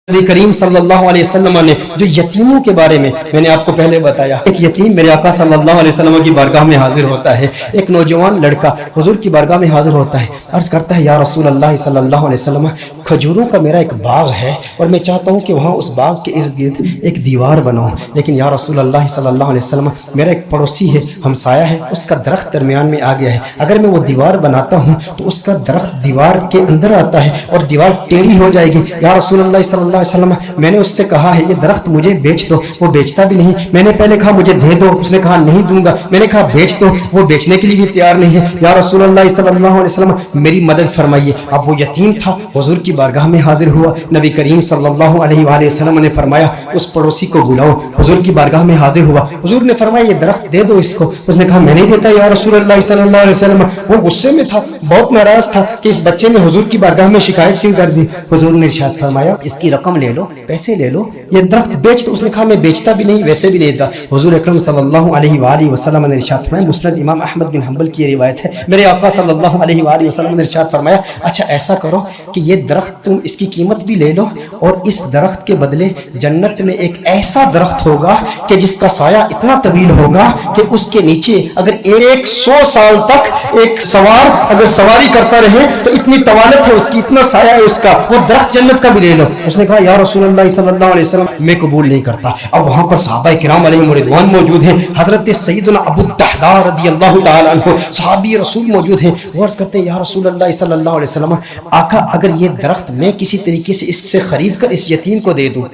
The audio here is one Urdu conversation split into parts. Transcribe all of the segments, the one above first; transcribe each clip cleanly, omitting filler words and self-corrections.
نبی کریم صلی اللہ علیہ وسلم نے جو یتیموں کے بارے میں نے آپ کو پہلے بتایا، ایک یتیم میرے آقا صلی اللہ علیہ وسلم کی بارگاہ میں حاضر ہوتا ہے، ایک نوجوان لڑکا حضور کی بارگاہ میں حاضر ہوتا ہے، عرض کرتا ہے یا رسول اللہ صلی اللہ علیہ وسلم، کھجوروں کا میرا ایک باغ ہے اور میں چاہتا ہوں کہ وہاں اس باغ کے ارد گرد ایک دیوار بناؤں، لیکن یا رسول اللہ صلی اللہ علیہ وسلم میرا ایک پڑوسی ہے، ہمسایہ ہے، اس کا درخت درمیان میں آ گیا ہے، اگر میں وہ دیوار بناتا ہوں تو اس کا درخت دیوار کے اندر آتا ہے اور دیوار ٹیڑھی ہو جائے گی، یا رسول اللہ صلی اللہ علیہ وسلم میں نے اس سے کہا ہے یہ درخت مجھے بیچ دو، وہ بیچتا بھی نہیں، میں نے پہلے کہا مجھے دے دو، اس نے کہا نہیں دوں گا، میں نے کہا بیچ دو، وہ بیچنے کے لیے بھی تیار نہیں ہے، یا رسول اللہ صلی اللہ علیہ وسلم میری مدد فرمائیے۔ اب وہ یتیم تھا، حضور کی بارگاہ میں حاضر ہوا، نبی کریم صلی اللہ علیہ وآلہ وسلم نے فرمایا اس پڑوسی کو بلاؤ، حضور کی بارگاہ میں حاضر ہوا، حضور نے فرمایا یہ درخت دے دو اس کو، اس نے کہا میں نہیں دیتا یا رسول اللہ صلی اللہ علیہ وسلم، وہ غصے میں تھا، بہت ناراض تھا کہ اس بچے نے حضور کی بارگاہ میں شکایت کیوں کر دی، حضور نے ارشاد فرمایا اس کی رقم لے لو، پیسے لے لو، یہ درخت بیچ دو، اس نے کہا میں بیچتا بھی نہیں ویسے بھی نہیں دیتا، حضور اکرم صلی اللہ علیہ وآلہ وسلم نے ارشاد فرمایا، مسند امام احمد بن حنبل کی روایت ہے، میرے آقا صلی اللہ علیہ وآلہ وسلم نے ارشاد فرمایا اچھا ایسا کرو کہ یہ درخت تم اس کی قیمت بھی لے لو اور اس درخت کے بدلے جنت میں ایک ایسا درخت ہوگا کہ جس کا سایہ اتنا طویل ہوگا کہ اس کے نیچے اگر 100 سال تک ایک سوار اگر سواری کرتا رہے تو اتنی طوالت ہے اس کی، اتنا سایہ ہے اس کا، وہ درخت جنت کا بھی لے لو، اس نے کہا یا رسول اللہ صلی اللہ علیہ وسلم میں قبول نہیں کرتا۔ اب وہاں پر صحابہ کرام علیہم رضوان موجود ہیں، حضرت سیدنا ابو الدحداء رضی اللہ تعالی عنہ صحابی رسول موجود ہیں، وہ عرض کرتے ہیں یا رسول اللہ صلی اللہ علیہ وسلم آقا اگر یہ درخت میں کسی طریقے سے اس سے خرید کر اس یتیم کو دے دوں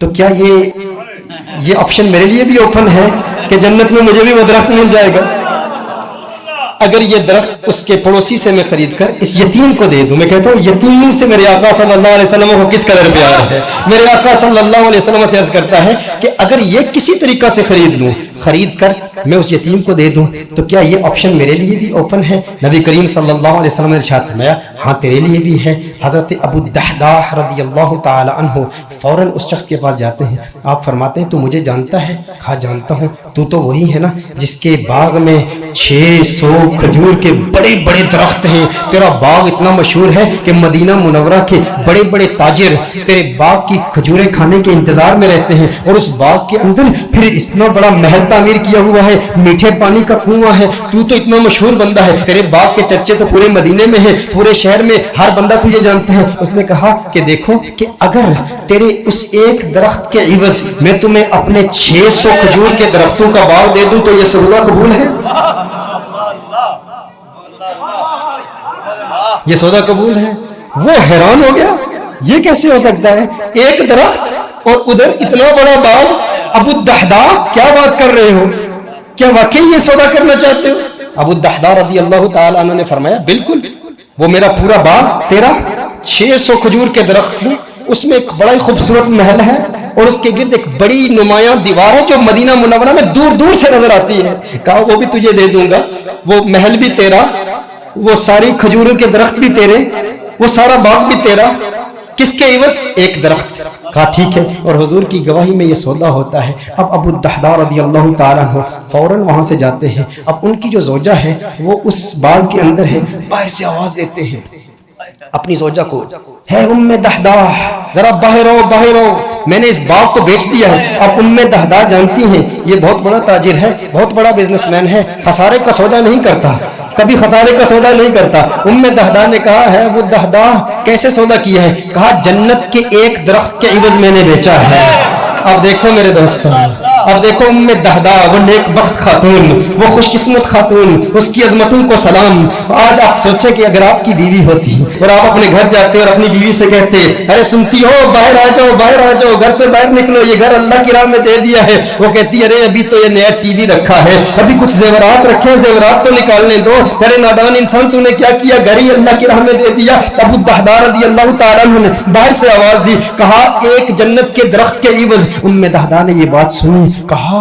تو کیا یہ آپشن میرے لیے بھی اوپن ہے کہ جنت میں مجھے بھی وہ درخت مل جائے گا؟ اگر یہ درخت اس کے پڑوسی سے میں خرید کر اس یتیم کو دے دوں، میں کہتا ہوں یتیم سے میرے آقا صلی اللہ علیہ وسلم کو کس قدر پیار ہے، میرے آقا صلی اللہ علیہ وسلم سے عرض کرتا ہے کہ اگر یہ کسی طریقہ سے خرید لوں، خرید کر میں اس یتیم کو دے دوں تو کیا یہ آپشن میرے لیے بھی اوپن ہے؟ نبی کریم صلی اللہ علیہ وسلم نے ارشاد فرمایا ہاں تیرے لیے بھی ہے۔ حضرت ابو الدحداء رضی اللہ تعالی عنہ فوراً اس شخص کے پاس جاتے ہیں، آپ فرماتے ہیں تو مجھے جانتا ہے؟ کہا جانتا ہوں، تو وہی ہے نا جس کے باغ میں 600 کھجور کے بڑے بڑے درخت ہیں، تیرا باغ اتنا مشہور ہے کہ مدینہ منورہ کے بڑے بڑے تاجر تیرے باغ کی کھجوریں کھانے کے انتظار میں رہتے ہیں، اور اس باغ کے اندر پھر اتنا بڑا محل تعمیر کیا ہوا ہے، میٹھے پانی کا کنواں ہے، تو اتنا مشہور بندہ ہے، تیرے باغ کے چرچے تو پورے مدینے میں ہیں، پورے شہر میں ہر بندہ تجھے جانتا ہے۔ اس نے کہا کہ دیکھو کہ اگر تیرے اس ایک درخت کے عوض میں تمہیں اپنے 600 کھجور کے درختوں کا باغ دے دوں تو یہ سودا قبول ہے؟ یہ سودا قبول ہے؟ وہ حیران ہو گیا، یہ کیسے ہو سکتا ہے؟ ایک درخت اور ادھر اتنا بڑا باغ، ابو الدحداء کیا بات کر رہے ہو، کیا واقعی یہ سودا کرنا چاہتے ہو؟ ابو الدحداء رضی اللہ تعالی عنہ نے فرمایا بالکل، وہ میرا پورا باغ تیرا 600 کھجور کے درخت ہیں، اس میں ایک بڑا ہی خوبصورت محل ہے اور اس کے گرد ایک بڑی نمایاں دیوار ہے جو مدینہ منورہ میں دور دور سے نظر آتی ہے، کہا وہ بھی تجھے دے دوں گا، وہ محل بھی تیرا، وہ ساری کھجوروں کے درخت بھی تیرے، وہ سارا باغ بھی تیرا، کس کے عوض؟ ایک درخت۔ کہا ٹھیک ہے، اور حضور کی گواہی میں یہ سودا ہوتا ہے۔ اب ابو الدحداء رضی اللہ تعالیٰ عنہ فوراً وہاں سے جاتے ہیں، اب ان کی جو زوجہ ہے وہ اس باغ کے اندر ہے، باہر سے آواز دیتے ہیں اپنی زوجہ کو، ہے ام دحداء ذرا باہر آؤ باہر آؤ، میں نے اس باغ کو بیچ دیا ہے۔ اب ام دحداء جانتی ہیں یہ بہت بڑا تاجر ہے، بہت بڑا بزنس مین ہے، خسارے کا سودا نہیں کرتا، کبھی خسارے کا سودا نہیں کرتا۔ ام دحداء نے کہا ہے وہ دحداء کیسے سودا کیا ہے؟ کہا جنت کے ایک درخت کے عوض میں نے بیچا ہے۔ اب دیکھو میرے دوستوں، اب دیکھو ام دحداء، وہ نیک بخت خاتون، وہ خوش قسمت خاتون، اس کی عظمتوں کو سلام۔ آج آپ سوچیں کہ اگر آپ کی بیوی ہوتی اور آپ اپنے گھر جاتے اور اپنی بیوی سے کہتے ارے سنتی ہو باہر آ جاؤ باہر آ جاؤ، گھر سے باہر نکلو، یہ گھر اللہ کی راہ میں دے دیا ہے، وہ کہتی ارے ابھی تو یہ نیا ٹی وی رکھا ہے، ابھی کچھ زیورات رکھے، زیورات تو نکالنے دو، ارے نادان انسان تو نے کیا کیا، گھر ہی اللہ کی راہ میں دے دیا۔ ابو الدحداء رضی اللہ تعالیٰ عنہ نے باہر سے آواز دی، کہا ایک جنت کے درخت کے عوض۔ ام دحداء نے یہ بات سنی کہا